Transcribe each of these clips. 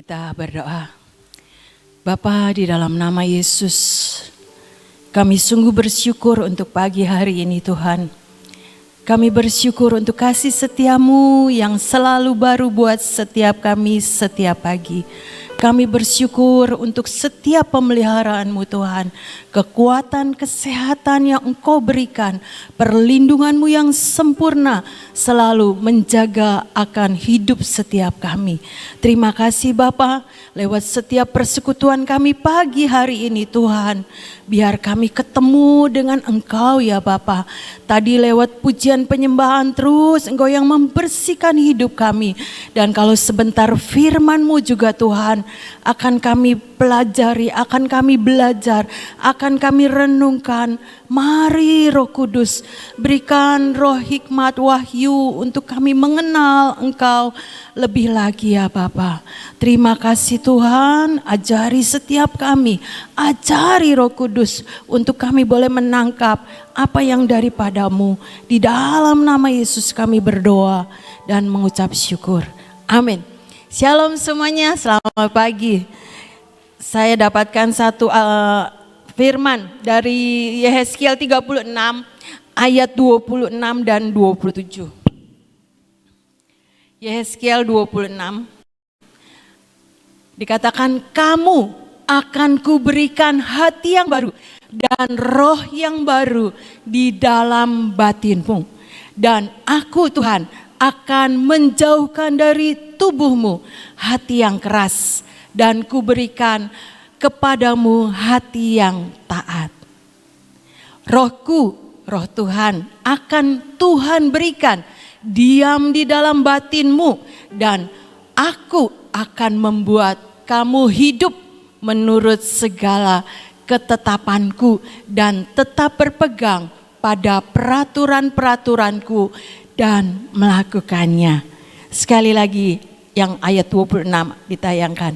Kita berdoa. Bapa, di dalam nama Yesus, kami sungguh bersyukur untuk pagi hari ini Tuhan. Kami bersyukur untuk kasih setia-Mu yang selalu baru buat setiap kami setiap pagi. Kami bersyukur untuk setiap pemeliharaan-Mu Tuhan. Kekuatan, kesehatan yang Engkau berikan, perlindungan-Mu yang sempurna selalu menjaga akan hidup setiap kami. Terima kasih Bapa, lewat setiap persekutuan kami pagi hari ini Tuhan. Biar kami ketemu dengan Engkau ya Bapa. Tadi lewat pujian penyembahan terus Engkau yang membersihkan hidup kami. Dan kalau sebentar firman-Mu juga Tuhan akan kami pelajari, akan kami belajar, akan kami renungkan. Mari Roh Kudus berikan roh hikmat wahyu untuk kami mengenal Engkau lebih lagi ya Bapa. Terima kasih Tuhan, ajari setiap kami, ajari Roh Kudus untuk kami boleh menangkap apa yang daripada-Mu. Di dalam nama Yesus kami berdoa dan mengucap syukur. Amin. Shalom semuanya, selamat pagi. Saya dapatkan satu firman dari Yehezkiel 36 ayat 26 dan 27. Yehezkiel 26 dikatakan, kamu akan kuberikan hati yang baru dan roh yang baru di dalam batinmu. Dan aku Tuhan akan menjauhkan dari tubuhmu hati yang keras dan kuberikan kepadamu hati yang taat. Rohku, roh Tuhan akan Tuhan berikan diam di dalam batinmu dan aku akan membuat kamu hidup menurut segala ketetapanku dan tetap berpegang pada peraturan-peraturanku dan melakukannya. Sekali lagi yang ayat 26 ditayangkan.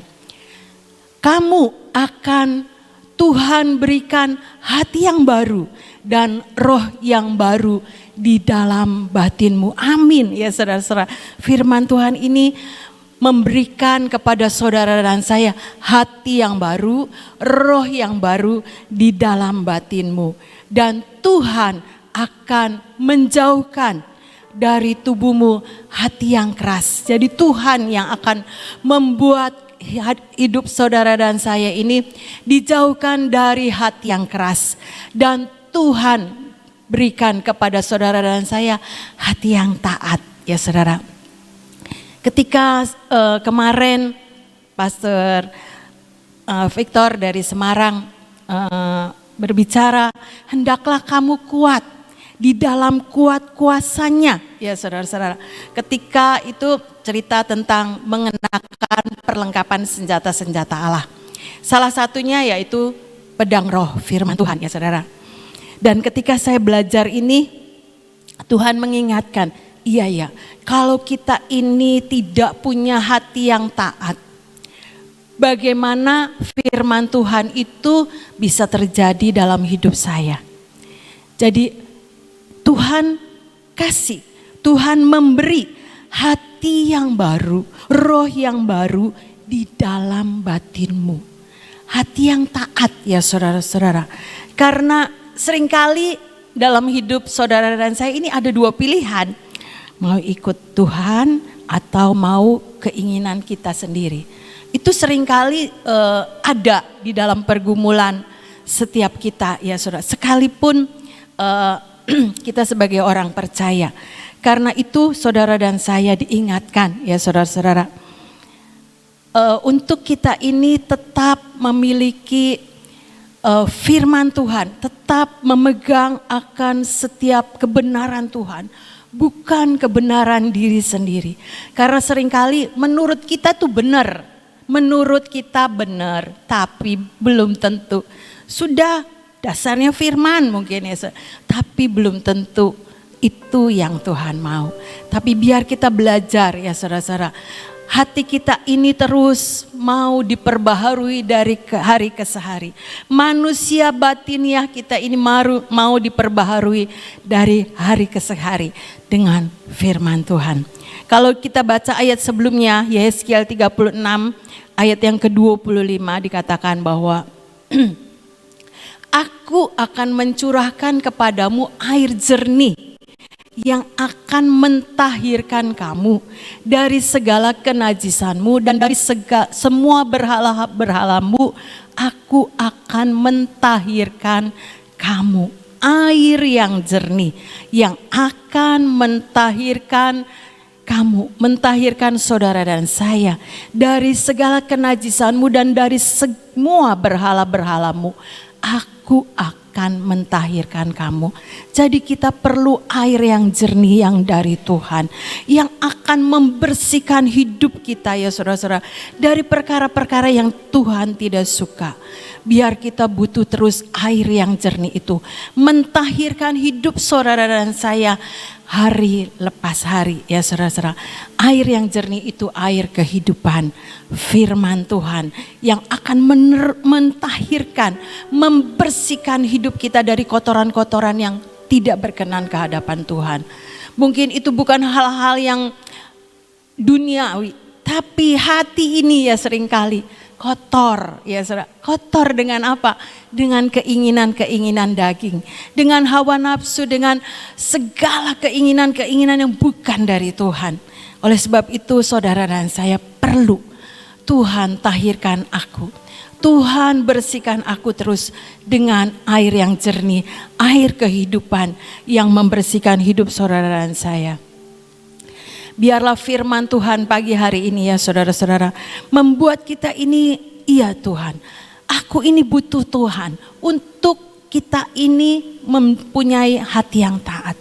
Kamu akan Tuhan berikan hati yang baru dan roh yang baru di dalam batinmu. Amin ya saudara-saudara. Firman Tuhan ini memberikan kepada saudara dan saya hati yang baru, roh yang baru di dalam batinmu. Dan Tuhan akan menjauhkan dari tubuhmu hati yang keras. Jadi Tuhan yang akan membuat hidup saudara dan saya ini dijauhkan dari hati yang keras. Dan Tuhan berikan kepada saudara dan saya hati yang taat ya saudara. Ketika kemarin Pastor Victor dari Semarang berbicara, hendaklah kamu kuat di dalam kuat kuasanya ya saudara-saudara. Ketika itu cerita tentang mengenakan perlengkapan senjata-senjata Allah. Salah satunya yaitu pedang roh firman Tuhan ya saudara. Dan ketika saya belajar ini, Tuhan mengingatkan, iya ya, kalau kita ini tidak punya hati yang taat, bagaimana firman Tuhan itu bisa terjadi dalam hidup saya. Jadi Tuhan kasih, Tuhan memberi hati yang baru, roh yang baru di dalam batinmu. Hati yang taat ya saudara-saudara. Karena seringkali dalam hidup saudara dan saya ini ada dua pilihan. Mau ikut Tuhan atau mau keinginan kita sendiri. Itu seringkali ada di dalam pergumulan setiap kita ya saudara. Sekalipun kita sebagai orang percaya. Karena itu saudara dan saya diingatkan ya saudara-saudara. Untuk kita ini tetap memiliki firman Tuhan. Tetap memegang akan setiap kebenaran Tuhan. Bukan kebenaran diri sendiri. Karena seringkali menurut kita tuh benar. Menurut kita benar tapi belum tentu. Sudah dasarnya firman mungkin ya, tapi belum tentu itu yang Tuhan mau. Tapi biar kita belajar ya saudara-saudara, hati kita ini terus mau diperbaharui dari hari ke hari. Manusia batiniah kita ini mau diperbaharui dari hari ke hari dengan firman Tuhan. Kalau kita baca ayat sebelumnya, Yehezkiel 36 ayat yang ke-25 dikatakan bahwa Aku akan mencurahkan kepadamu air jernih yang akan mentahirkan kamu dari segala kenajisanmu dan dari semua berhala-berhalamu. Aku akan mentahirkan kamu. Air yang jernih yang akan mentahirkan kamu, mentahirkan saudara dan saya dari segala kenajisanmu dan dari semua berhala-berhalamu. Aku akan mentahirkan kamu. Jadi kita perlu air yang jernih yang dari Tuhan, yang akan membersihkan hidup kita ya saudara-saudara, dari perkara-perkara yang Tuhan tidak suka. Biar kita butuh terus air yang jernih itu, mentahirkan hidup saudara dan saya hari lepas hari ya saudara-saudara. Air yang jernih itu air kehidupan, firman Tuhan yang akan mentahirkan, membersihkan hidup kita dari kotoran-kotoran yang tidak berkenan ke hadapan Tuhan. Mungkin itu bukan hal-hal yang duniawi, tapi hati ini ya seringkali kotor ya saudara. Kotor dengan apa? Dengan keinginan-keinginan daging, dengan hawa nafsu, dengan segala keinginan-keinginan yang bukan dari Tuhan. Oleh sebab itu saudara dan saya perlu Tuhan tahirkan aku. Tuhan bersihkan aku terus dengan air yang jernih, air kehidupan yang membersihkan hidup saudara dan saya. Biarlah firman Tuhan pagi hari ini ya saudara-saudara membuat kita ini, iya Tuhan, aku ini butuh Tuhan untuk kita ini mempunyai hati yang taat.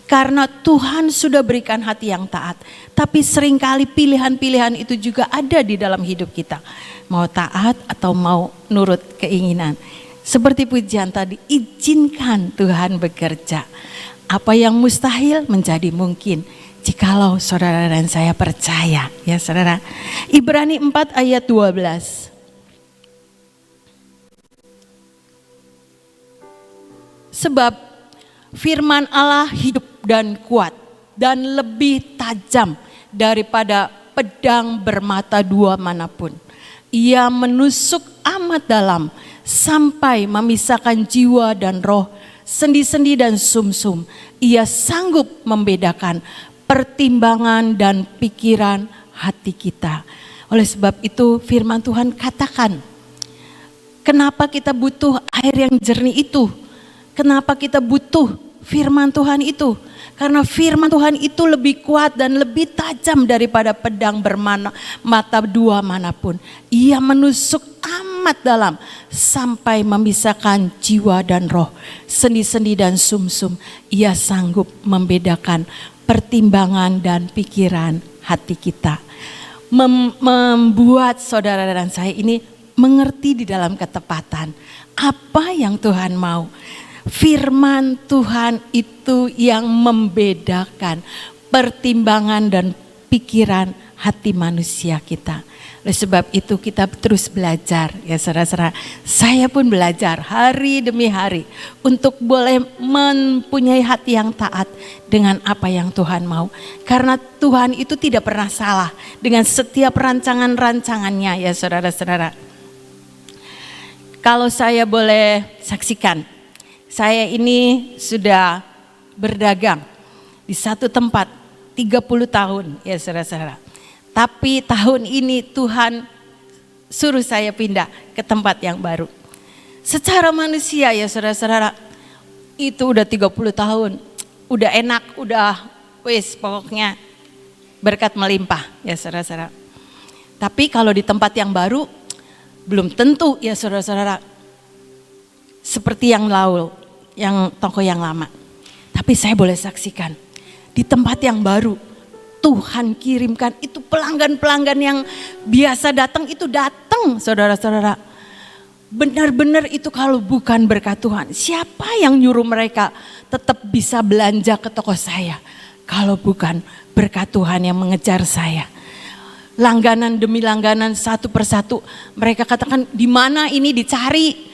Karena Tuhan sudah berikan hati yang taat, tapi seringkali pilihan-pilihan itu juga ada di dalam hidup kita. Mau taat atau mau nurut keinginan. Seperti pujian tadi, izinkan Tuhan bekerja. Apa yang mustahil menjadi mungkin. Jikalau saudara dan saya percaya ya saudara. Ibrani 4 ayat 12. Sebab firman Allah hidup dan kuat dan lebih tajam daripada pedang bermata dua manapun. Ia menusuk amat dalam sampai memisahkan jiwa dan roh, sendi-sendi dan sumsum. Ia sanggup membedakan pertimbangan dan pikiran hati kita. Oleh sebab itu firman Tuhan katakan, kenapa kita butuh air yang jernih itu? Kenapa kita butuh firman Tuhan itu? Karena firman Tuhan itu lebih kuat dan lebih tajam daripada pedang bermata dua manapun. Ia menusuk amat dalam sampai memisahkan jiwa dan roh, sendi-sendi dan sumsum. Ia sanggup membedakan pertimbangan dan pikiran hati kita. Membuat saudara dan saya ini mengerti di dalam ketepatan apa yang Tuhan mau. Firman Tuhan itu yang membedakan pertimbangan dan pikiran hati manusia kita. Oleh sebab itu kita terus belajar ya saudara-saudara. Saya pun belajar hari demi hari untuk boleh mempunyai hati yang taat dengan apa yang Tuhan mau. Karena Tuhan itu tidak pernah salah dengan setiap rancangan-rancangannya ya saudara-saudara. Kalau saya boleh saksikan, saya ini sudah berdagang di satu tempat 30 tahun ya saudara-saudara. Tapi tahun ini Tuhan suruh saya pindah ke tempat yang baru. Secara manusia ya saudara-saudara, itu udah 30 tahun. Udah enak, udah wis pokoknya berkat melimpah ya saudara-saudara. Tapi kalau di tempat yang baru, belum tentu ya saudara-saudara. Seperti yang lalu, yang toko yang lama. Tapi saya boleh saksikan, di tempat yang baru, Tuhan kirimkan itu pelanggan-pelanggan yang biasa datang itu datang saudara-saudara. Benar-benar itu kalau bukan berkat Tuhan. Siapa yang nyuruh mereka tetap bisa belanja ke toko saya. Kalau bukan berkat Tuhan yang mengejar saya. Langganan demi langganan satu persatu. Mereka katakan di mana ini dicari.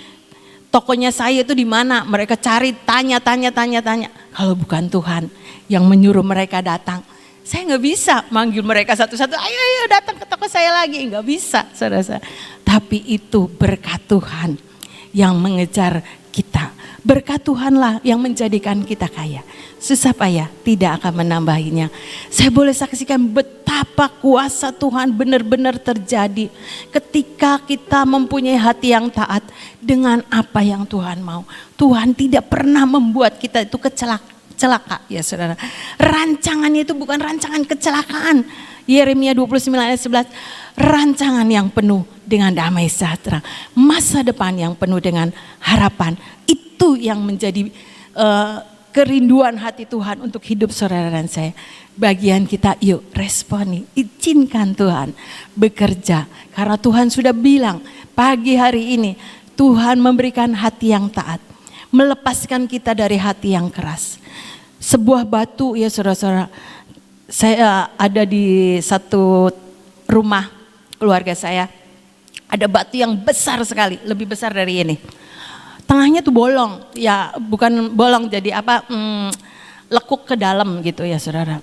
Tokonya saya itu di mana? Mereka cari tanya. Kalau bukan Tuhan yang menyuruh mereka datang. Saya nggak bisa manggil mereka satu-satu, ayo datang ke toko saya lagi, nggak bisa saudara. Tapi itu berkat Tuhan yang mengejar kita. Berkat Tuhanlah yang menjadikan kita kaya. Susah payah tidak akan menambahinya. Saya boleh saksikan betapa kuasa Tuhan benar-benar terjadi ketika kita mempunyai hati yang taat dengan apa yang Tuhan mau. Tuhan tidak pernah membuat kita itu celaka ya saudara. Rancangannya itu bukan rancangan kecelakaan. Yeremia 29 ayat 11, rancangan yang penuh dengan damai sejahtera, masa depan yang penuh dengan harapan. Itu yang menjadi kerinduan hati Tuhan untuk hidup saudara dan saya. Bagian kita yuk responi, izinkan Tuhan bekerja. Karena Tuhan sudah bilang pagi hari ini Tuhan memberikan hati yang taat, melepaskan kita dari hati yang keras. Sebuah batu ya saudara-saudara, saya ada di satu rumah keluarga saya, ada batu yang besar sekali, lebih besar dari ini. Tengahnya tuh bolong, ya bukan bolong jadi lekuk ke dalam gitu ya saudara.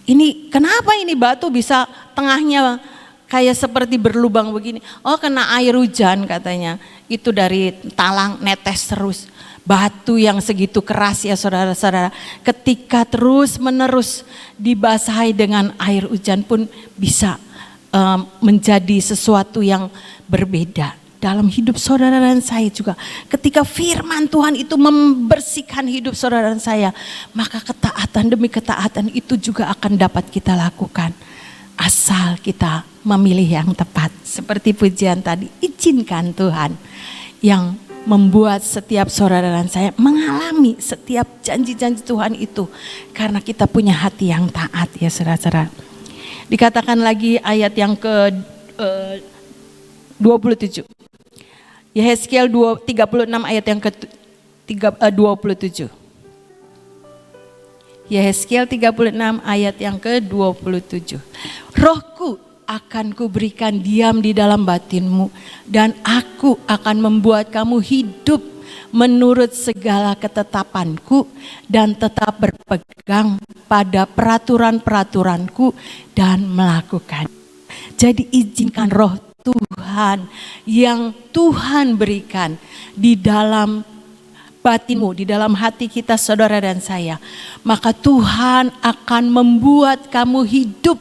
Ini kenapa ini batu bisa tengahnya kayak seperti berlubang begini? Oh kena air hujan katanya, itu dari talang netes terus. Batu yang segitu keras ya saudara-saudara, ketika terus menerus dibasahi dengan air hujan pun bisa menjadi sesuatu yang berbeda. Dalam hidup saudara dan saya juga, ketika firman Tuhan itu membersihkan hidup saudara dan saya, maka ketaatan demi ketaatan itu juga akan dapat kita lakukan. Asal kita memilih yang tepat. Seperti pujian tadi, izinkan Tuhan yang membuat setiap saudara dan saya mengalami setiap janji-janji Tuhan itu. Karena kita punya hati yang taat ya saudara-saudara. Dikatakan lagi ayat yang ke 27. Yehezkiel 36 ayat yang ke 27. Yehezkiel 36 ayat yang ke 27. Rohku akan kuberikan diam di dalam batinmu, dan aku akan membuat kamu hidup menurut segala ketetapanku dan tetap berpegang pada peraturan-peraturanku dan melakukan. Jadi izinkan roh Tuhan yang Tuhan berikan di dalam batinmu, di dalam hati kita saudara dan saya. Maka Tuhan akan membuat kamu hidup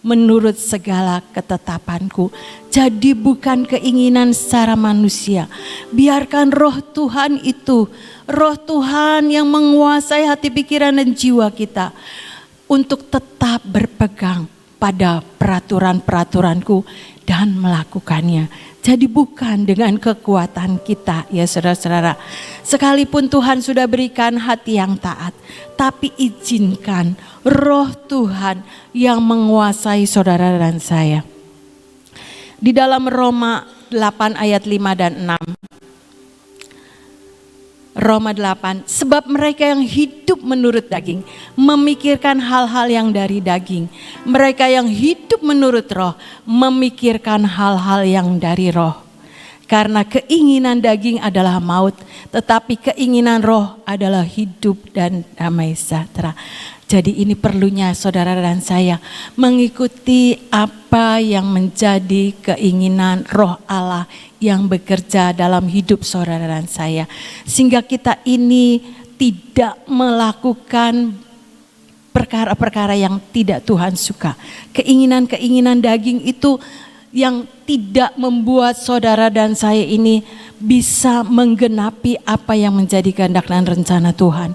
menurut segala ketetapanku. Jadi bukan keinginan secara manusia. Biarkan roh Tuhan itu, roh Tuhan yang menguasai hati, pikiran dan jiwa kita untuk tetap berpegang pada peraturan-peraturanku dan melakukannya. Jadi bukan dengan kekuatan kita ya saudara-saudara. Sekalipun Tuhan sudah berikan hati yang taat, tapi izinkan roh Tuhan yang menguasai saudara dan saya. Di dalam Roma 8 ayat 5 dan 6. Roma 8, sebab mereka yang hidup menurut daging memikirkan hal-hal yang dari daging. Mereka yang hidup menurut roh memikirkan hal-hal yang dari roh. Karena keinginan daging adalah maut, tetapi keinginan roh adalah hidup dan damai sejahtera. Jadi ini perlunya saudara dan saya mengikuti apa yang menjadi keinginan roh Allah yang bekerja dalam hidup saudara dan saya. Sehingga kita ini tidak melakukan perkara-perkara yang tidak Tuhan suka. Keinginan-keinginan daging itu yang tidak membuat saudara dan saya ini bisa menggenapi apa yang menjadi kehendak dan rencana Tuhan.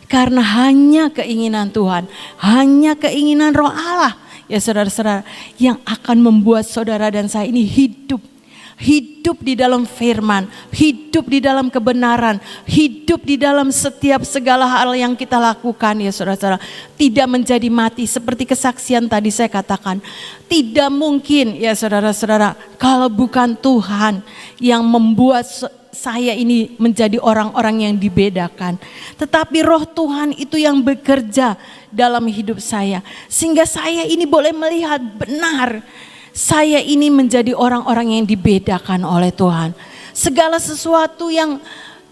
Karena hanya keinginan Tuhan, hanya keinginan roh Allah ya saudara-saudara yang akan membuat saudara dan saya ini hidup di dalam firman, hidup di dalam kebenaran, hidup di dalam setiap segala hal yang kita lakukan ya saudara-saudara. Tidak menjadi mati seperti kesaksian tadi saya katakan. Tidak mungkin ya saudara-saudara kalau bukan Tuhan yang membuat saya ini menjadi orang-orang yang dibedakan. Tetapi roh Tuhan itu yang bekerja dalam hidup saya. Sehingga saya ini boleh melihat benar. Saya ini menjadi orang-orang yang dibedakan oleh Tuhan. Segala sesuatu yang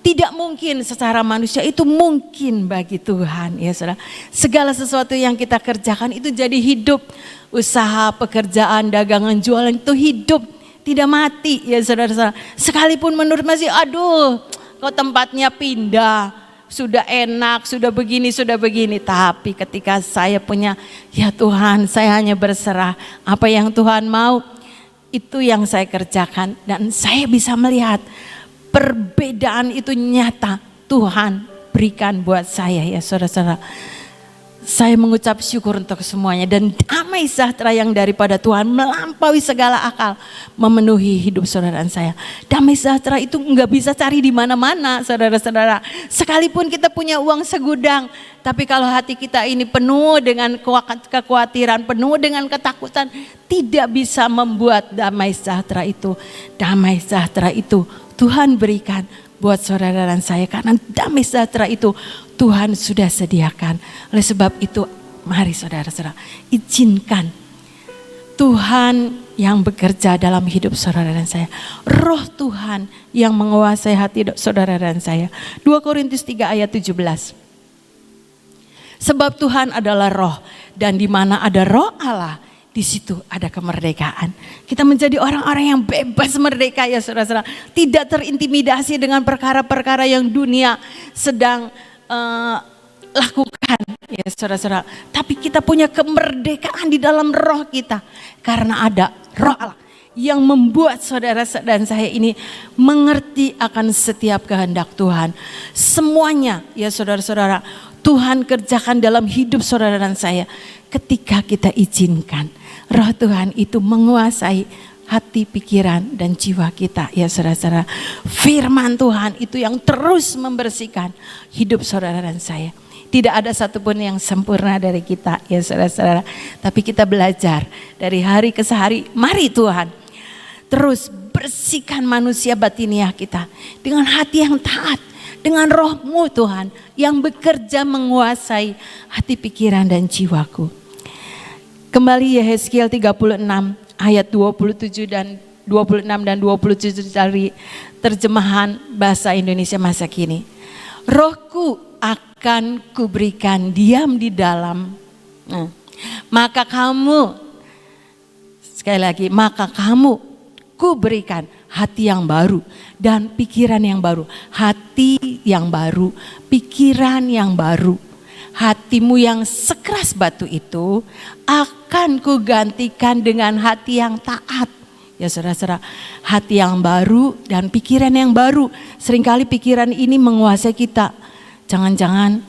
Tidak mungkin secara manusia, itu mungkin bagi Tuhan ya saudara. Segala sesuatu yang kita kerjakan itu jadi hidup. Usaha, pekerjaan, dagangan, jualan itu hidup. Tidak mati ya saudara-saudara. Sekalipun menurut masih aduh kok tempatnya pindah. Sudah enak, sudah begini. Tapi ketika saya punya, ya Tuhan saya hanya berserah. Apa yang Tuhan mau itu yang saya kerjakan. Dan saya bisa melihat perbedaan itu nyata Tuhan berikan buat saya ya saudara-saudara. Saya mengucap syukur untuk semuanya dan damai sejahtera yang daripada Tuhan melampaui segala akal memenuhi hidup saudara dan saya. Damai sejahtera itu nggak bisa cari di mana-mana saudara-saudara. Sekalipun kita punya uang segudang, tapi kalau hati kita ini penuh dengan kekhawatiran, penuh dengan ketakutan, tidak bisa membuat damai sejahtera itu. Damai sejahtera itu Tuhan berikan buat saudara dan saya, karena damai sejahtera itu Tuhan sudah sediakan. Oleh sebab itu mari saudara-saudara izinkan Tuhan yang bekerja dalam hidup saudara dan saya. Roh Tuhan yang menguasai hati saudara dan saya. 2 Korintus 3 ayat 17. Sebab Tuhan adalah roh, dan di mana ada roh Allah, di situ ada kemerdekaan. Kita menjadi orang-orang yang bebas merdeka ya saudara-saudara. Tidak terintimidasi dengan perkara-perkara yang dunia sedang lakukan ya saudara-saudara. Tapi kita punya kemerdekaan di dalam roh kita. Karena ada roh Allah yang membuat saudara dan saya ini mengerti akan setiap kehendak Tuhan. Semuanya ya saudara-saudara, Tuhan kerjakan dalam hidup saudara dan saya ketika kita izinkan roh Tuhan itu menguasai hati, pikiran, dan jiwa kita ya saudara-saudara. Firman Tuhan itu yang terus membersihkan hidup saudara dan saya. Tidak ada satupun yang sempurna dari kita ya saudara-saudara. Tapi kita belajar dari hari ke hari. Mari Tuhan terus bersihkan manusia batiniah kita dengan hati yang taat. Dengan roh-Mu Tuhan yang bekerja menguasai hati, pikiran, dan jiwaku. Kembali Yehezkiel 36 ayat 27 dan 26 dan 27 dari terjemahan bahasa Indonesia masa kini. Rohku akan kuberikan diam di dalam. Maka kamu, sekali lagi, maka kamu kuberikan hati yang baru dan pikiran yang baru. Hati yang baru, pikiran yang baru. Hatimu yang sekeras batu itu akan kugantikan dengan hati yang taat. Ya saudara-saudara, hati yang baru dan pikiran yang baru. Seringkali pikiran ini menguasai kita. Jangan-jangan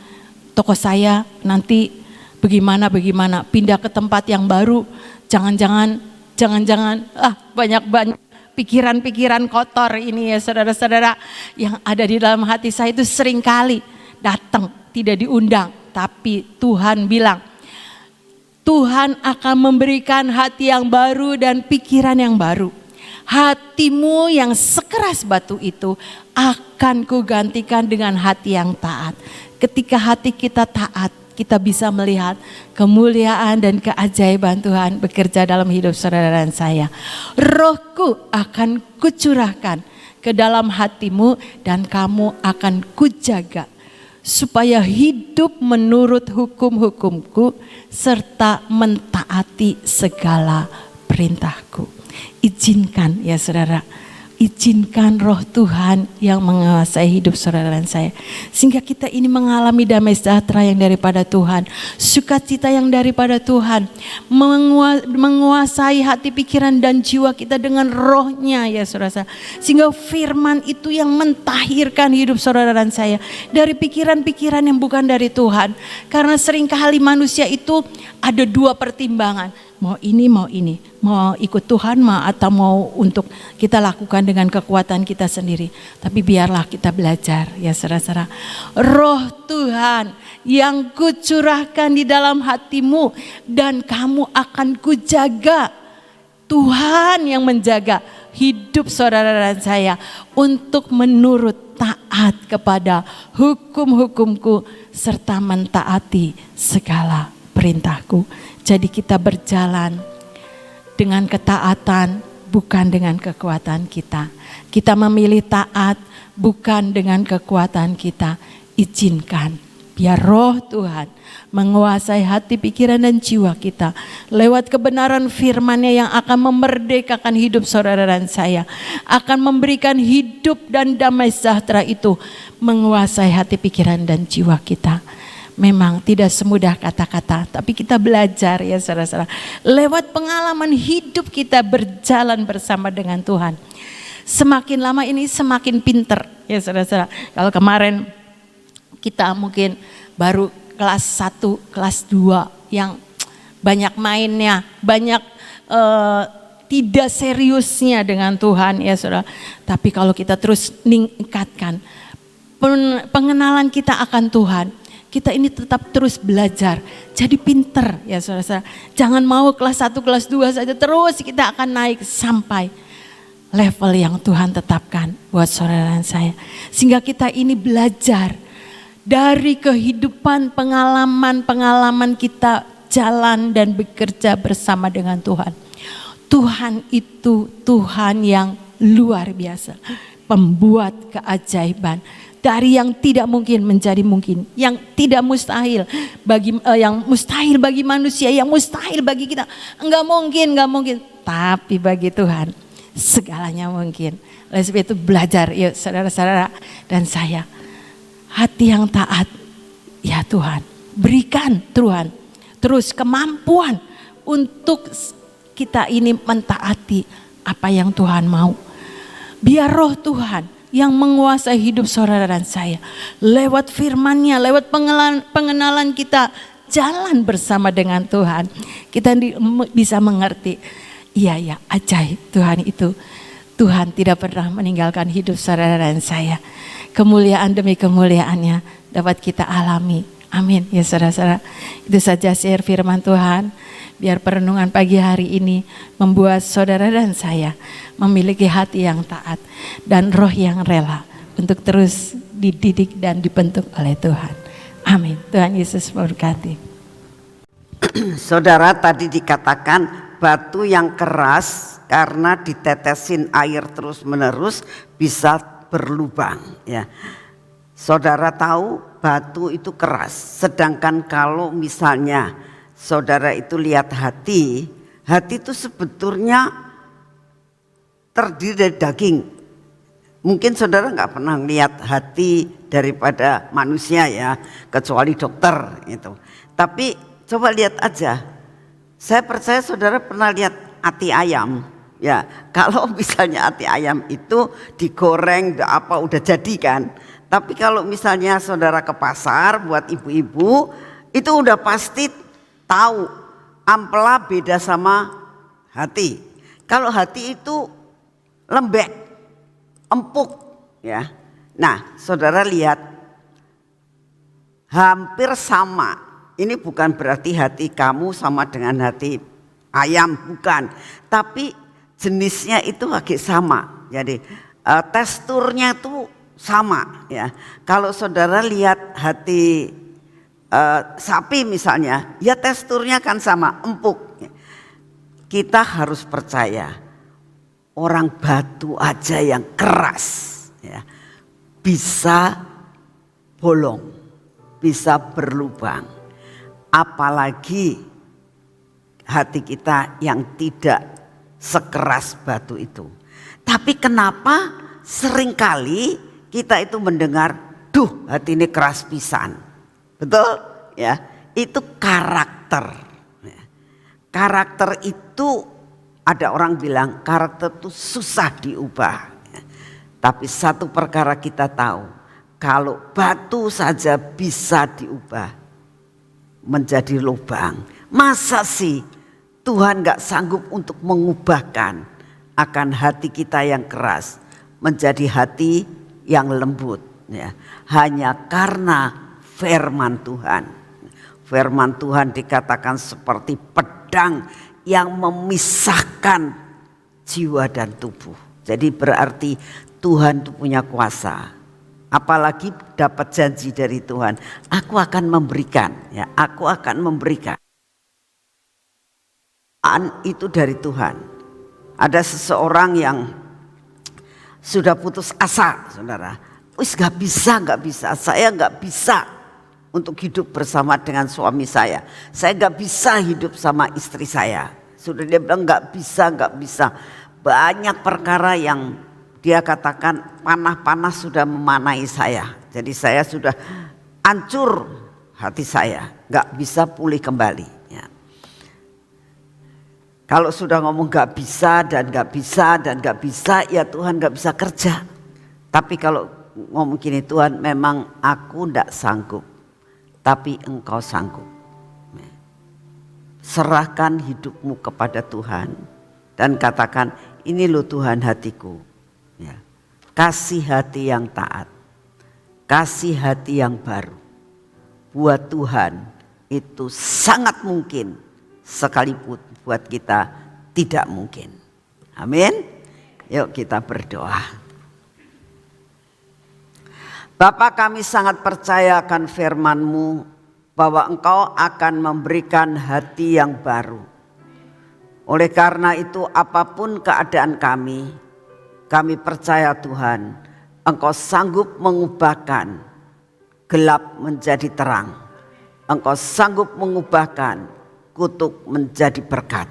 toko saya nanti bagaimana, pindah ke tempat yang baru. Jangan-jangan banyak pikiran-pikiran kotor ini ya saudara-saudara yang ada di dalam hati saya itu seringkali datang tidak diundang. Tapi Tuhan bilang, Tuhan akan memberikan hati yang baru dan pikiran yang baru. Hatimu yang sekeras batu itu akan kugantikan dengan hati yang taat. Ketika hati kita taat, kita bisa melihat kemuliaan dan keajaiban Tuhan bekerja dalam hidup saudara dan saya. Rohku akan kucurahkan ke dalam hatimu dan kamu akan kujaga supaya hidup menurut hukum-hukumku serta mentaati segala perintahku. Izinkan ya saudara, izinkan roh Tuhan yang menguasai hidup saudara dan saya. Sehingga kita ini mengalami damai sejahtera yang daripada Tuhan. Sukacita yang daripada Tuhan. Menguasai hati, pikiran, dan jiwa kita dengan rohnya ya saudara. Sehingga firman itu yang mentahirkan hidup saudara dan saya. Dari pikiran-pikiran yang bukan dari Tuhan. Karena seringkali manusia itu ada dua pertimbangan. Mau ini, mau ikut Tuhan atau mau untuk kita lakukan dengan kekuatan kita sendiri. Tapi biarlah kita belajar ya saudara-saudara. Roh Tuhan yang kucurahkan di dalam hatimu dan kamu akan kujaga. Tuhan yang menjaga hidup saudara dan saya untuk menurut taat kepada hukum-hukumku serta mentaati segala perintahku. Jadi kita berjalan dengan ketaatan, bukan dengan kekuatan kita. Kita memilih taat bukan dengan kekuatan kita. Izinkan biar roh Tuhan menguasai hati, pikiran, dan jiwa kita lewat kebenaran firman-Nya yang akan memerdekakan hidup saudara dan saya, akan memberikan hidup dan damai sejahtera itu menguasai hati, pikiran, dan jiwa kita. Memang tidak semudah kata-kata, tapi kita belajar ya saudara-saudara. Lewat pengalaman hidup kita berjalan bersama dengan Tuhan. Semakin lama ini semakin pinter ya saudara-saudara. Kalau kemarin kita mungkin baru kelas 1, kelas 2 yang banyak mainnya, banyak tidak seriusnya dengan Tuhan ya saudara. Tapi kalau kita terus meningkatkan pengenalan kita akan Tuhan, kita ini tetap terus belajar, jadi pinter ya saudara. Jangan mau kelas 1, kelas 2 saja, terus kita akan naik sampai level yang Tuhan tetapkan buat saudara dan saya. Sehingga kita ini belajar dari kehidupan, pengalaman kita jalan dan bekerja bersama dengan Tuhan. Tuhan itu Tuhan yang luar biasa, pembuat keajaiban. Dari yang tidak mungkin menjadi mungkin, yang tidak mustahil bagi yang mustahil bagi manusia, yang mustahil bagi kita, enggak mungkin. Tapi bagi Tuhan segalanya mungkin. Oleh sebab itu belajar ya saudara-saudara dan saya, hati yang taat ya Tuhan, berikan Tuhan terus kemampuan untuk kita ini mentaati apa yang Tuhan mau. Biar roh Tuhan yang menguasai hidup saudara dan saya lewat firman-Nya, lewat pengenalan kita jalan bersama dengan Tuhan, kita bisa mengerti, iya ya, ajaib Tuhan itu. Tuhan tidak pernah meninggalkan hidup saudara dan saya. Kemuliaan demi kemuliaannya dapat kita alami. Amin ya saudara-saudara. Itu saja share firman Tuhan. Biar perenungan pagi hari ini membuat saudara dan saya memiliki hati yang taat dan roh yang rela untuk terus dididik dan dibentuk oleh Tuhan. Amin. Tuhan Yesus memberkati. Saudara, tadi dikatakan batu yang keras karena ditetesin air terus menerus bisa berlubang. Ya, saudara tahu batu itu keras. Sedangkan kalau misalnya saudara itu lihat hati itu sebetulnya terdiri dari daging. Mungkin saudara nggak pernah lihat hati daripada manusia ya, kecuali dokter itu. Tapi coba lihat aja. Saya percaya saudara pernah lihat hati ayam. Ya, kalau misalnya hati ayam itu digoreng apa udah jadi kan. Tapi kalau misalnya saudara ke pasar buat ibu-ibu, itu udah pasti tahu ampela beda sama hati. Kalau hati itu lembek, empuk ya. Nah, saudara lihat hampir sama. Ini bukan berarti hati kamu sama dengan hati ayam, bukan. Tapi jenisnya itu agak sama. Jadi teksturnya itu sama ya. Kalau saudara lihat hati sapi misalnya, ya teksturnya kan sama, empuk. Kita harus percaya orang batu aja yang keras ya, bisa bolong, bisa berlubang. Apalagi hati kita yang tidak sekeras batu itu. Tapi kenapa seringkali kita itu mendengar, duh hati ini keras pisan. Betul ya, itu karakter. Karakter itu ada orang bilang karakter itu susah diubah. Tapi satu perkara kita tahu, kalau batu saja bisa diubah menjadi lubang, masa sih Tuhan gak sanggup untuk mengubahkan akan hati kita yang keras menjadi hati yang lembut ya. Hanya karena firman Tuhan. Firman Tuhan dikatakan seperti pedang yang memisahkan jiwa dan tubuh. Jadi berarti Tuhan itu punya kuasa. Apalagi dapat janji dari Tuhan, aku akan memberikan ya, aku akan memberikan. Itu dari Tuhan. Ada seseorang yang sudah putus asa, saudara. wis nggak bisa, saya nggak bisa untuk hidup bersama dengan suami saya nggak bisa hidup sama istri saya. Sudah dia bilang nggak bisa. Banyak perkara yang dia katakan panah sudah memanai saya. Jadi saya sudah hancur hati saya, nggak bisa pulih kembali. Ya. Kalau sudah ngomong nggak bisa, ya Tuhan nggak bisa kerja. Tapi kalau ngomong gini, Tuhan memang aku nggak sanggup, tapi Engkau sanggup. Serahkan hidupmu kepada Tuhan dan katakan, ini loh Tuhan hatiku. Ya. Kasih hati yang taat, kasih hati yang baru. Buat Tuhan itu sangat mungkin, sekalipun buat kita tidak mungkin. Amin. Yuk kita berdoa. Bapa, kami sangat percaya akan firman-Mu bahwa Engkau akan memberikan hati yang baru. Oleh karena itu apapun keadaan kami percaya Tuhan, Engkau sanggup mengubahkan gelap menjadi terang. Engkau sanggup mengubahkan kutuk menjadi berkat.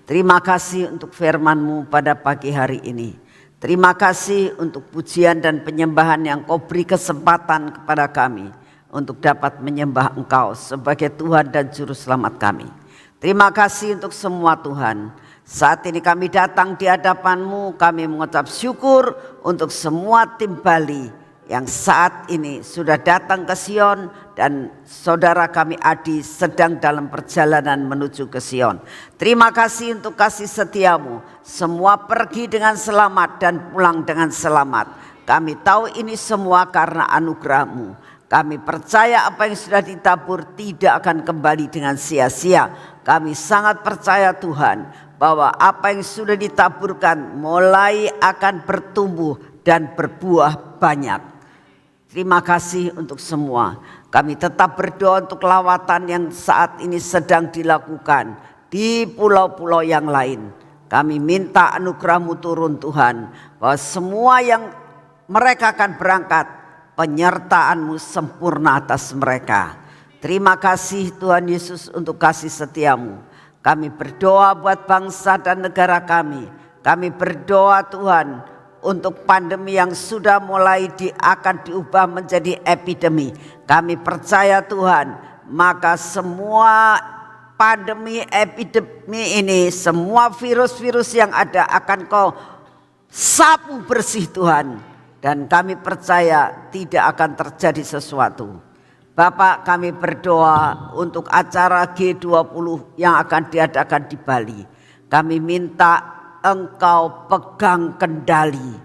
Terima kasih untuk firman-Mu pada pagi hari ini. Terima kasih untuk pujian dan penyembahan yang Kau beri kesempatan kepada kami untuk dapat menyembah Engkau sebagai Tuhan dan Juru Selamat kami. Terima kasih untuk semua Tuhan. Saat ini kami datang di hadapan-Mu, kami mengucap syukur untuk semua tim Bali yang saat ini sudah datang ke Sion dan saudara kami Adi sedang dalam perjalanan menuju ke Sion. Terima kasih untuk kasih setia-Mu. Semua pergi dengan selamat dan pulang dengan selamat. Kami tahu ini semua karena anugerah-Mu. Kami percaya apa yang sudah ditabur tidak akan kembali dengan sia-sia. Kami sangat percaya Tuhan bahwa apa yang sudah ditaburkan mulai akan bertumbuh dan berbuah banyak. Terima kasih untuk semua. Kami tetap berdoa untuk lawatan yang saat ini sedang dilakukan di pulau-pulau yang lain. Kami minta anugerah-Mu turun Tuhan, bahwa semua yang mereka akan berangkat, penyertaan-Mu sempurna atas mereka. Terima kasih Tuhan Yesus untuk kasih setia-Mu. Kami berdoa buat bangsa dan negara kami. Kami berdoa Tuhan untuk pandemi yang sudah mulai akan diubah menjadi epidemi. Kami percaya Tuhan, maka semua pandemi epidemi ini, semua virus-virus yang ada akan Kau sapu bersih Tuhan. Dan kami percaya tidak akan terjadi sesuatu. Bapak, kami berdoa untuk acara G20 yang akan diadakan di Bali. Kami minta Engkau pegang kendali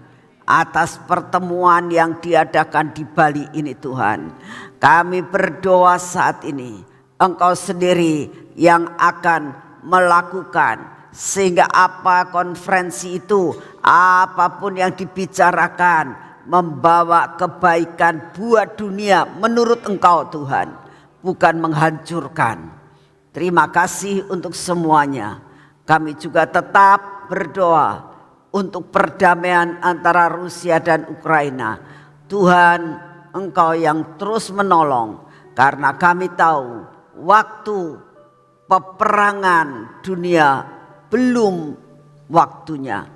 atas pertemuan yang diadakan di Bali ini Tuhan. Kami berdoa saat ini Engkau sendiri yang akan melakukan, sehingga apa konferensi itu, apapun yang dibicarakan, membawa kebaikan buat dunia menurut Engkau Tuhan, bukan menghancurkan. Terima kasih untuk semuanya. Kami juga tetap berdoa untuk perdamaian antara Rusia dan Ukraina. Tuhan, Engkau yang terus menolong, karena kami tahu waktu peperangan dunia belum waktunya.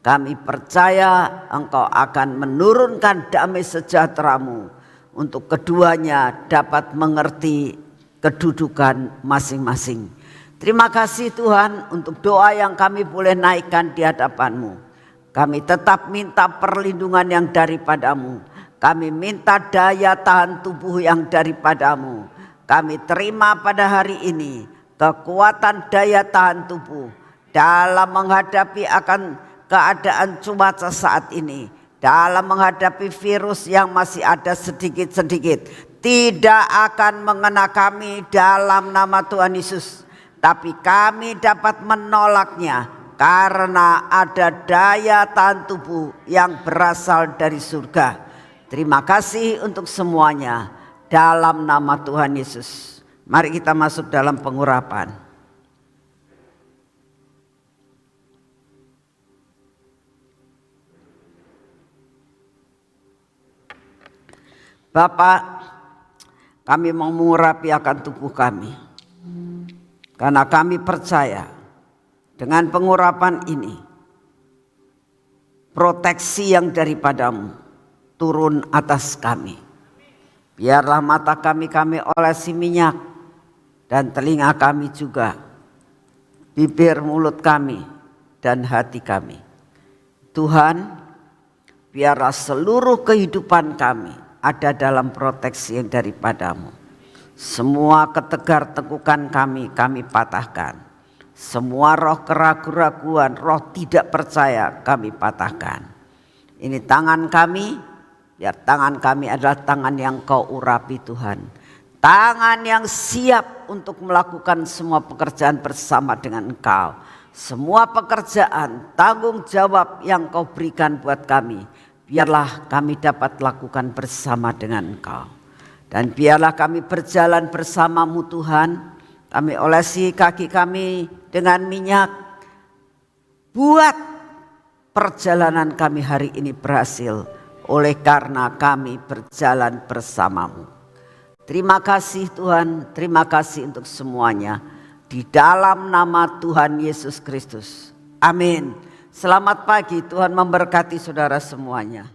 Kami percaya Engkau akan menurunkan damai sejahtera-Mu untuk keduanya dapat mengerti kedudukan masing-masing. Terima kasih Tuhan untuk doa yang kami boleh naikkan di hadapan-Mu. Kami tetap minta perlindungan yang daripada-Mu. Kami minta daya tahan tubuh yang daripada-Mu. Kami terima pada hari ini kekuatan daya tahan tubuh dalam menghadapi akan keadaan cuaca saat ini, dalam menghadapi virus yang masih ada sedikit-sedikit, tidak akan mengena kami dalam nama Tuhan Yesus. Tapi kami dapat menolaknya karena ada daya tahan tubuh yang berasal dari surga. Terima kasih untuk semuanya dalam nama Tuhan Yesus. Mari kita masuk dalam pengurapan. Bapak, kami mau mengurapi akan tubuh kami. Karena kami percaya dengan pengurapan ini, proteksi yang daripadamu turun atas kami. Biarlah mata kami olesi minyak, dan telinga kami juga, bibir mulut kami dan hati kami. Tuhan, biarlah seluruh kehidupan kami ada dalam proteksi yang daripadamu. Semua ketegar-tekukan kami patahkan. Semua roh keraguan-raguan, roh tidak percaya kami patahkan. Ini tangan kami, biar tangan kami adalah tangan yang kau urapi Tuhan. Tangan yang siap untuk melakukan semua pekerjaan bersama dengan Engkau. Semua pekerjaan, tanggung jawab yang kau berikan buat kami, biarlah kami dapat lakukan bersama dengan Engkau. Dan biarlah kami berjalan bersamamu Tuhan. Kami olesi kaki kami dengan minyak. Buat perjalanan kami hari ini berhasil oleh karena kami berjalan bersamamu. Terima kasih Tuhan, terima kasih untuk semuanya. Di dalam nama Tuhan Yesus Kristus. Amin. Selamat pagi, Tuhan memberkati saudara semuanya.